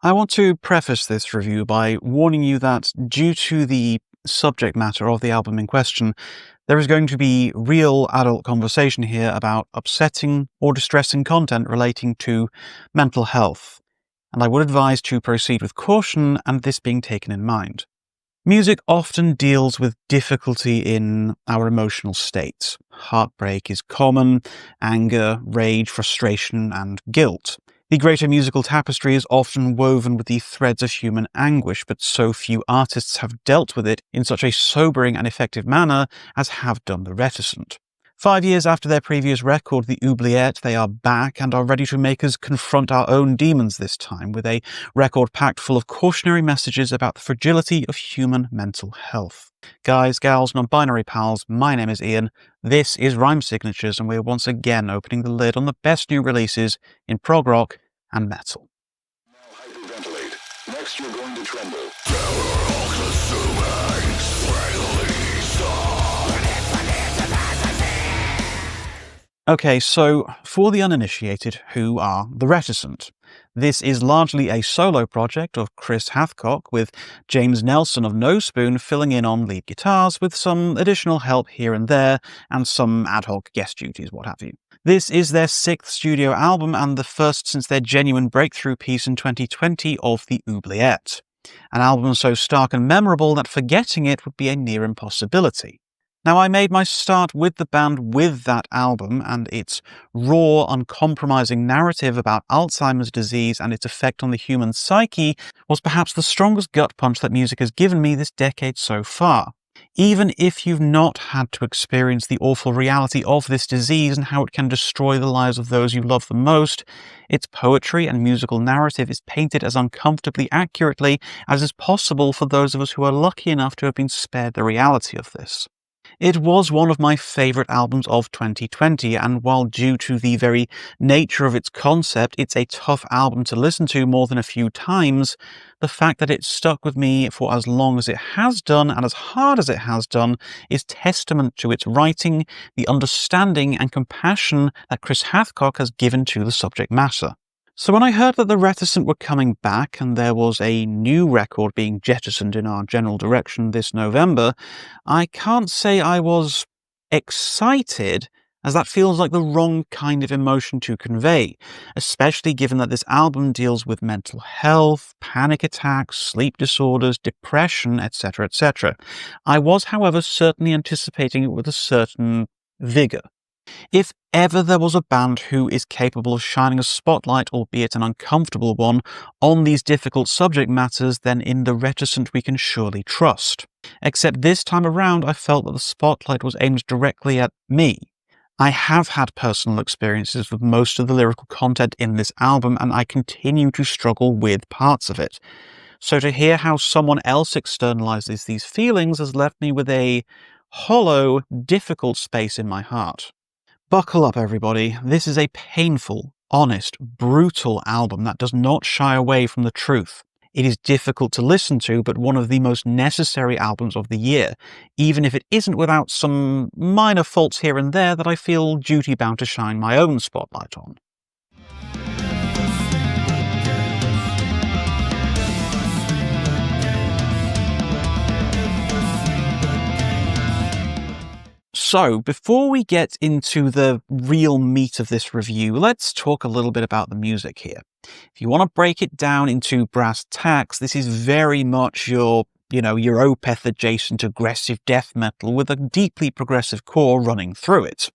I want to preface this review by warning you that due to the subject matter of the album in question, there is going to be real adult conversation here about upsetting or distressing content relating to mental health, and I would advise to proceed with caution and this being taken in mind. Music often deals with difficulty in our emotional states. Heartbreak is common, anger, rage, frustration, and guilt. The greater musical tapestry is often woven with the threads of human anguish, but so few artists have dealt with it in such a sobering and effective manner as have done the Reticent. 5 years after their previous record, The Oubliette, they are back and are ready to make us confront our own demons this time, with a record packed full of cautionary messages about the fragility of human mental health. Guys, gals, non-binary pals, my name is Ian, this is Rhyme Signatures, and we're once again opening the lid on the best new releases in prog rock and metal. Now hyperventilate. Next you're going to tremble. Okay, so for the uninitiated, who are the Reticent? This is largely a solo project of Chris Hathcock, with James Nelson of No Spoon filling in on lead guitars, with some additional help here and there, and some ad hoc guest duties, what have you. This is their 6th studio album, and the first since their genuine breakthrough piece in 2020 of The Oubliette. An album so stark and memorable that forgetting it would be a near impossibility. Now, I made my start with the band with that album, and its raw, uncompromising narrative about Alzheimer's disease and its effect on the human psyche was perhaps the strongest gut punch that music has given me this decade so far. Even if you've not had to experience the awful reality of this disease and how it can destroy the lives of those you love the most, its poetry and musical narrative is painted as uncomfortably accurately as is possible for those of us who are lucky enough to have been spared the reality of this. It was one of my favourite albums of 2020, and while due to the very nature of its concept, it's a tough album to listen to more than a few times, the fact that it stuck with me for as long as it has done and as hard as it has done is testament to its writing, the understanding and compassion that Chris Hathcock has given to the subject matter. So when I heard that the Reticent were coming back and there was a new record being jettisoned in our general direction this November, I can't say I was excited, as that feels like the wrong kind of emotion to convey, especially given that this album deals with mental health, panic attacks, sleep disorders, depression, etc., etc. I was, however, certainly anticipating it with a certain vigour. If ever there was a band who is capable of shining a spotlight, albeit an uncomfortable one, on these difficult subject matters, then in the Reticent we can surely trust. Except this time around I felt that the spotlight was aimed directly at me. I have had personal experiences with most of the lyrical content in this album, and I continue to struggle with parts of it. So to hear how someone else externalizes these feelings has left me with a hollow, difficult space in my heart. Buckle up, everybody. This is a painful, honest, brutal album that does not shy away from the truth. It is difficult to listen to, but one of the most necessary albums of the year, even if it isn't without some minor faults here and there that I feel duty-bound to shine my own spotlight on. So, before we get into the real meat of this review, let's talk a little bit about the music here. If you want to break it down into brass tacks, this is very much your Opeth-adjacent aggressive death metal with a deeply progressive core running through it.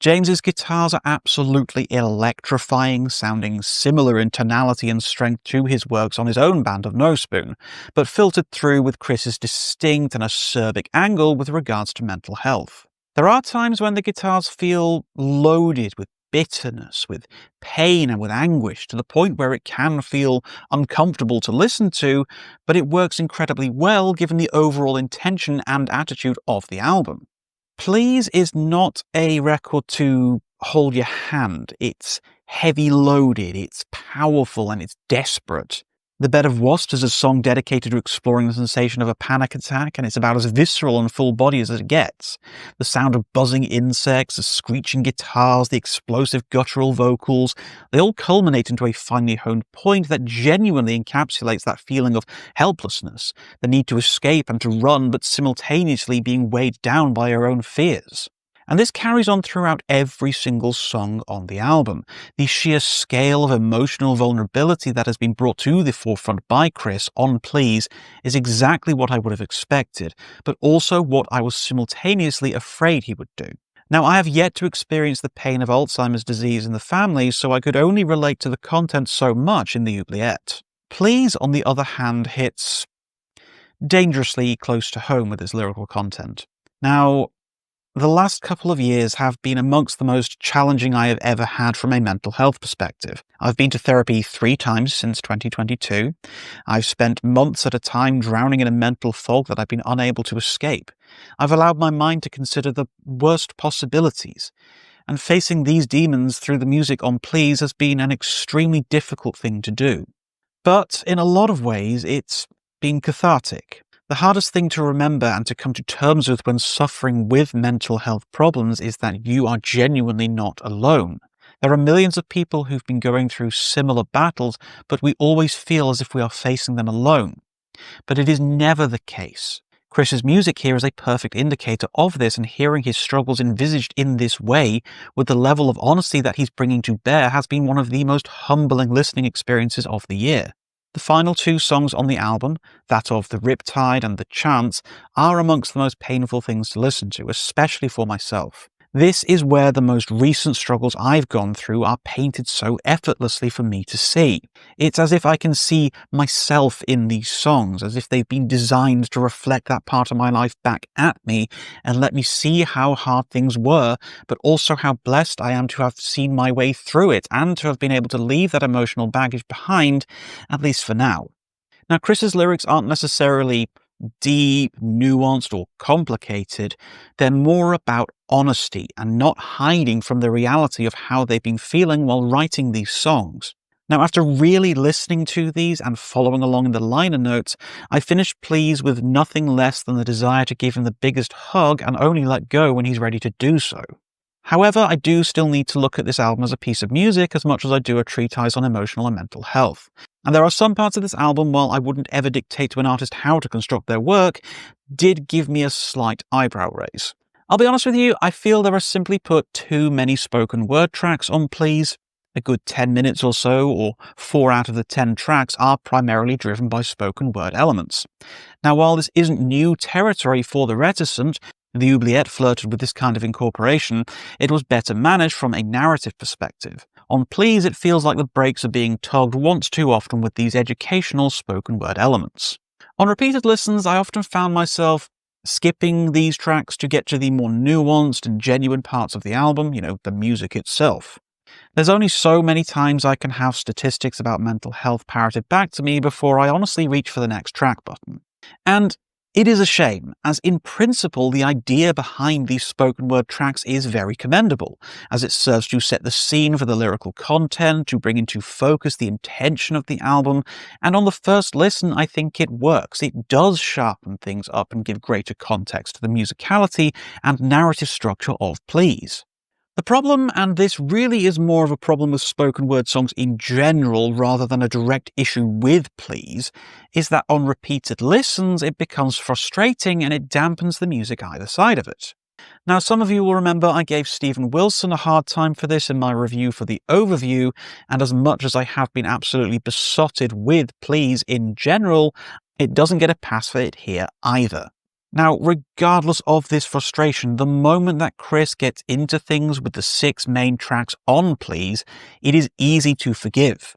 James's guitars are absolutely electrifying, sounding similar in tonality and strength to his works on his own band of No Spoon, but filtered through with Chris's distinct and acerbic angle with regards to mental health. There are times when the guitars feel loaded with bitterness, with pain and with anguish, to the point where it can feel uncomfortable to listen to, but it works incredibly well given the overall intention and attitude of the album. Please is not a record to hold your hand. It's heavy-loaded, it's powerful, and it's desperate. The Bed of Wasps is a song dedicated to exploring the sensation of a panic attack, and it's about as visceral and full-bodied as it gets. The sound of buzzing insects, the screeching guitars, the explosive guttural vocals, they all culminate into a finely honed point that genuinely encapsulates that feeling of helplessness, the need to escape and to run, but simultaneously being weighed down by your own fears. And this carries on throughout every single song on the album. The sheer scale of emotional vulnerability that has been brought to the forefront by Chris on Please is exactly what I would have expected, but also what I was simultaneously afraid he would do. Now, I have yet to experience the pain of Alzheimer's disease in the family, so I could only relate to the content so much in the oubliette. Please, on the other hand, hits dangerously close to home with its lyrical content. Now, the last couple of years have been amongst the most challenging I have ever had from a mental health perspective. I've been to therapy 3 times since 2022. I've spent months at a time drowning in a mental fog that I've been unable to escape. I've allowed my mind to consider the worst possibilities. And facing these demons through the music on Please has been an extremely difficult thing to do. But in a lot of ways, it's been cathartic. The hardest thing to remember and to come to terms with when suffering with mental health problems is that you are genuinely not alone. There are millions of people who've been going through similar battles, but we always feel as if we are facing them alone. But it is never the case. Chris's music here is a perfect indicator of this, and hearing his struggles envisaged in this way, with the level of honesty that he's bringing to bear, has been one of the most humbling listening experiences of the year. The final 2 songs on the album, that of The Riptide and The Chance, are amongst the most painful things to listen to, especially for myself. This is where the most recent struggles I've gone through are painted so effortlessly for me to see. It's as if I can see myself in these songs, as if they've been designed to reflect that part of my life back at me and let me see how hard things were, but also how blessed I am to have seen my way through it and to have been able to leave that emotional baggage behind, at least for now. Now, Chris's lyrics aren't necessarily deep, nuanced, or complicated. They're more about honesty and not hiding from the reality of how they've been feeling while writing these songs. Now, after really listening to these and following along in the liner notes, I finished Please with nothing less than the desire to give him the biggest hug and only let go when he's ready to do so. However, I do still need to look at this album as a piece of music as much as I do a treatise on emotional and mental health. And there are some parts of this album, while I wouldn't ever dictate to an artist how to construct their work, did give me a slight eyebrow raise. I'll be honest with you, I feel there are simply put too many spoken word tracks on Please. A good 10 minutes or so, or 4 out of the 10 tracks, are primarily driven by spoken word elements. Now, while this isn't new territory for the Reticent, the oubliette flirted with this kind of incorporation, it was better managed from a narrative perspective. On Please, it feels like the brakes are being tugged once too often with these educational spoken word elements. On repeated listens, I often found myself skipping these tracks to get to the more nuanced and genuine parts of the album, the music itself. There's only so many times I can have statistics about mental health parroted back to me before I honestly reach for the next track button. And it is a shame, as in principle the idea behind these spoken word tracks is very commendable, as it serves to set the scene for the lyrical content, to bring into focus the intention of the album, and on the first listen I think it works. It does sharpen things up and give greater context to the musicality and narrative structure of Please. The problem, and this really is more of a problem with spoken word songs in general rather than a direct issue with Please, is that on repeated listens it becomes frustrating and it dampens the music either side of it. Now, some of you will remember I gave Stephen Wilson a hard time for this in my review for the overview, and as much as I have been absolutely besotted with Please in general, it doesn't get a pass for it here either. Now, regardless of this frustration, the moment that Chris gets into things with the 6 main tracks on Please, it is easy to forgive.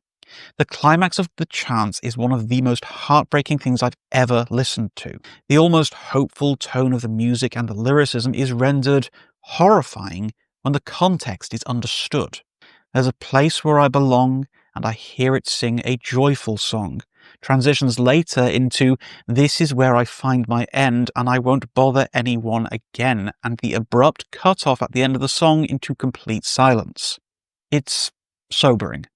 The climax of The Chance is one of the most heartbreaking things I've ever listened to. The almost hopeful tone of the music and the lyricism is rendered horrifying when the context is understood. There's a place where I belong, and I hear it sing a joyful song. Transitions later into this is where I find my end and I won't bother anyone again, and the abrupt cut-off at the end of the song into complete silence. It's sobering.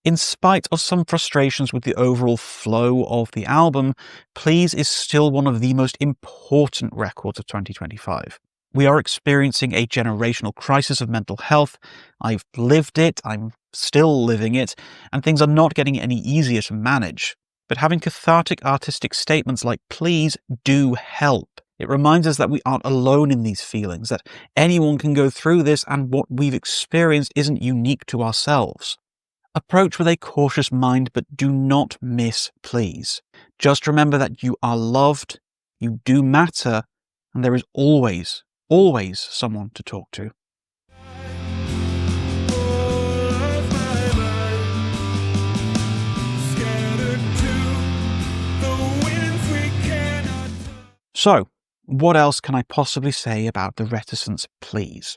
In spite of some frustrations with the overall flow of the album, Please is still one of the most important records of 2025. We are experiencing a generational crisis of mental health. I've lived it, I'm still living it, and things are not getting any easier to manage. But having cathartic artistic statements like Please do help. It reminds us that we aren't alone in these feelings, that anyone can go through this and what we've experienced isn't unique to ourselves. Approach with a cautious mind, but do not miss Please. Just remember that you are loved, you do matter, and there is always someone to talk to. So, what else can I possibly say about the Reticent's Please?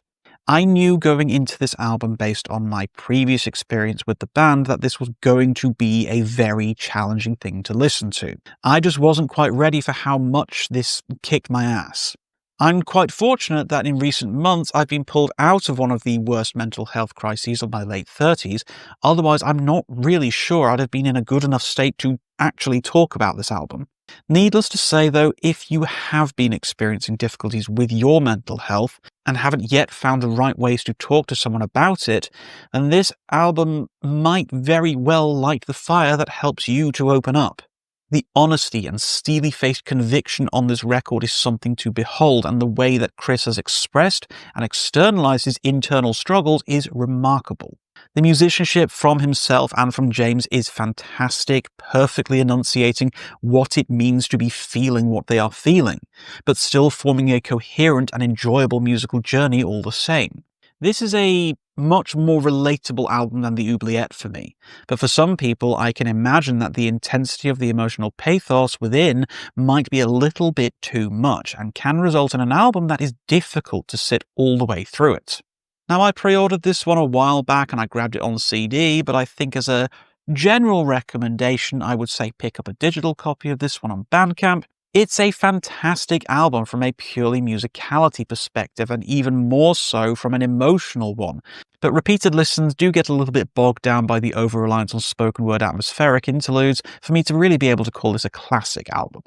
I knew going into this album based on my previous experience with the band that this was going to be a very challenging thing to listen to. I just wasn't quite ready for how much this kicked my ass. I'm quite fortunate that in recent months I've been pulled out of one of the worst mental health crises of my late 30s, otherwise I'm not really sure I'd have been in a good enough state to actually talk about this album. Needless to say though, if you have been experiencing difficulties with your mental health and haven't yet found the right ways to talk to someone about it, then this album might very well light the fire that helps you to open up. The honesty and steely-faced conviction on this record is something to behold, and the way that Chris has expressed and externalized his internal struggles is remarkable. The musicianship from himself and from James is fantastic, perfectly enunciating what it means to be feeling what they are feeling, but still forming a coherent and enjoyable musical journey all the same. This is a much more relatable album than the Oubliette for me, but for some people I can imagine that the intensity of the emotional pathos within might be a little bit too much and can result in an album that is difficult to sit all the way through it. Now, I pre-ordered this one a while back and I grabbed it on CD, but I think as a general recommendation I would say pick up a digital copy of this one on Bandcamp. It's a fantastic album from a purely musicality perspective, and even more so from an emotional one. But repeated listens do get a little bit bogged down by the over-reliance on spoken word atmospheric interludes for me to really be able to call this a classic album.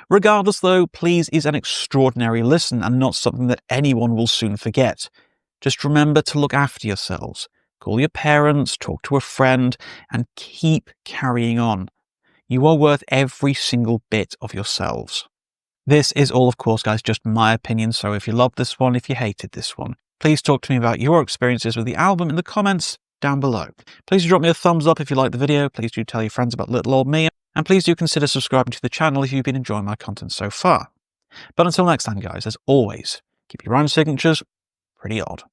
Regardless though, Please is an extraordinary listen and not something that anyone will soon forget. Just remember to look after yourselves. Call your parents, talk to a friend, and keep carrying on. You are worth every single bit of yourselves. This is all, of course, guys, just my opinion, so if you loved this one, if you hated this one, please talk to me about your experiences with the album in the comments down below. Please do drop me a thumbs up if you liked the video, please do tell your friends about little old me, and please do consider subscribing to the channel if you've been enjoying my content so far. But until next time, guys, as always, keep your rhyme signatures pretty odd.